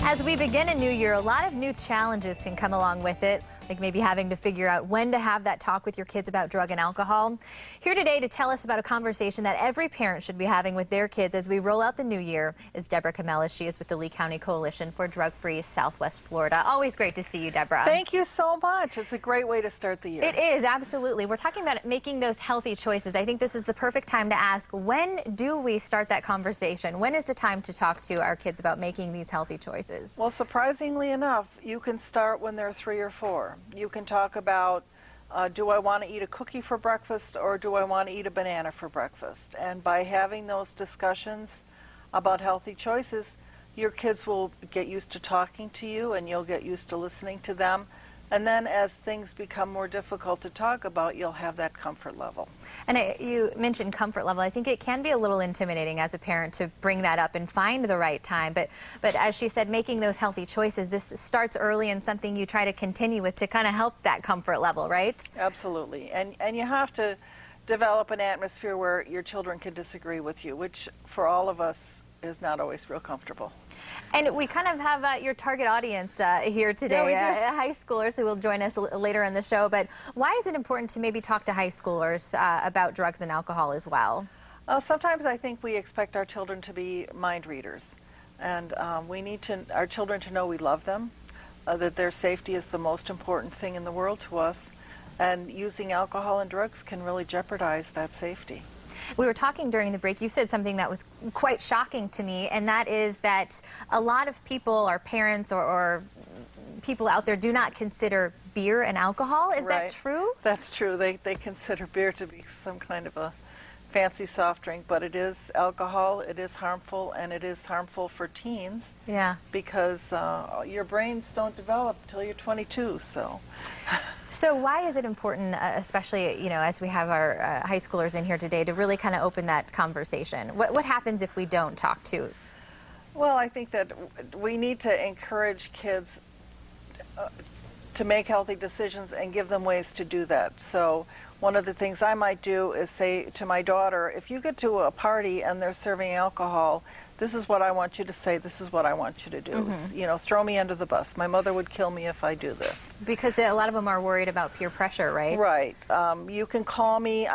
As we begin a new year, a lot of new challenges can come along with it, like maybe having to figure out when to have that talk with your kids about drug and alcohol. Here today to tell us about a conversation that every parent should be having with their kids as we roll out the new year is Deborah Camellis. She is with the Lee County Coalition for Drug-Free Southwest Florida. Always great to see you, Deborah. Thank you so much. It's a great way to start the year. It is, absolutely. We're talking about making those healthy choices. I think this is the perfect time to ask, when do we start that conversation? When is the time to talk to our kids about making these healthy choices? Well, surprisingly enough, you can start when they're 3 or 4. You can talk about, do I want to eat a cookie for breakfast or do I want to eat a banana for breakfast? And by having those discussions about healthy choices, your kids will get used to talking to you and you'll get used to listening to them. And then as things become more difficult to talk about, you'll have that comfort level. And you mentioned comfort level. I think it can be a little intimidating as a parent to bring that up and find the right time. But as she said, making those healthy choices, this starts early and something you try to continue with to kind of help that comfort level, right? Absolutely. And you have to develop an atmosphere where your children can disagree with you, which for all of us is not always real comfortable. And we kind of have your target audience here today, high schoolers who will join us later in the show. But why is it important to maybe talk to high schoolers about drugs and alcohol as well? Sometimes I think we expect our children to be mind readers. And we need our children to know we love them, that their safety is the most important thing in the world to us. And using alcohol and drugs can really jeopardize that safety. We were talking during the break. You said something that was quite shocking to me, and that is that a lot of people, our parents or people out there, do not consider beer and alcohol. Is that true? That's true. They consider beer to be some kind of a fancy soft drink, but it is alcohol, it is harmful, and it is harmful for teens. Yeah. Because your brains don't develop until you're 22, so. So why is it important, especially, as we have our high schoolers in here today, to really kind of open that conversation? What happens if we don't talk to? Well, I think that we need to encourage kids to make healthy decisions and give them ways to do that. So one of the things I might do is say to my daughter, if you get to a party and they're serving alcohol, this is what I want you to say, this is what I want you to do. Mm-hmm. Throw me under the bus. My mother would kill me if I do this. Because a lot of them are worried about peer pressure, right? Right. You can call me.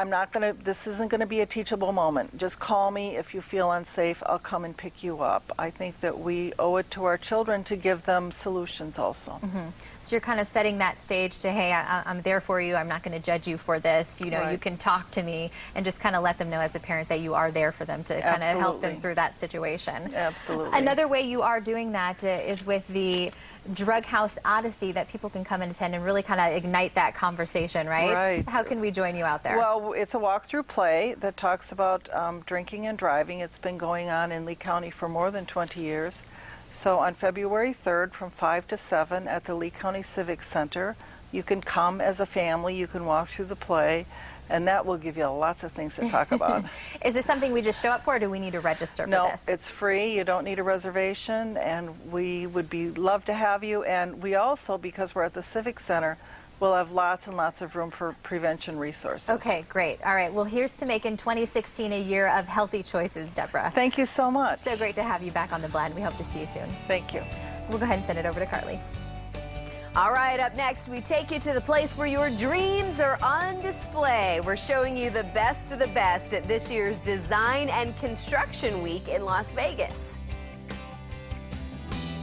This isn't going to be a teachable moment. Just call me if you feel unsafe. I'll come and pick you up. I think that we owe it to our children to give them solutions also. Mm-hmm. So you're kind of setting that stage to, hey, I'm there for you. I'm not going to judge you for this. Right. You can talk to me, and just kind of let them know as a parent that you are there for them to kind of help them through that situation. Absolutely. Another way you are doing that is with the Drug House Odyssey that people can come and attend and really kind of ignite that conversation, right? Right. How can we join you out there? Well, it's a walkthrough play that talks about drinking and driving. It's been going on in Lee County for more than 20 years. So on February 3rd from 5 to 7 at the Lee County Civic Center, you can come as a family, you can walk through the play, and that will give you lots of things to talk about. Is this something we just show up for, or do we need to register for this? No, it's free. You don't need a reservation, and we would love to have you. And we also, because we're at the Civic Center, will have lots and lots of room for prevention resources. Okay, great. All right, well, here's to making 2016 a year of healthy choices, Deborah. Thank you so much. So great to have you back on the blend. We hope to see you soon. Thank you. We'll go ahead and send it over to Carly. All right, up next, we take you to the place where your dreams are on display. We're showing you the best of the best at this year's Design and Construction Week in Las Vegas.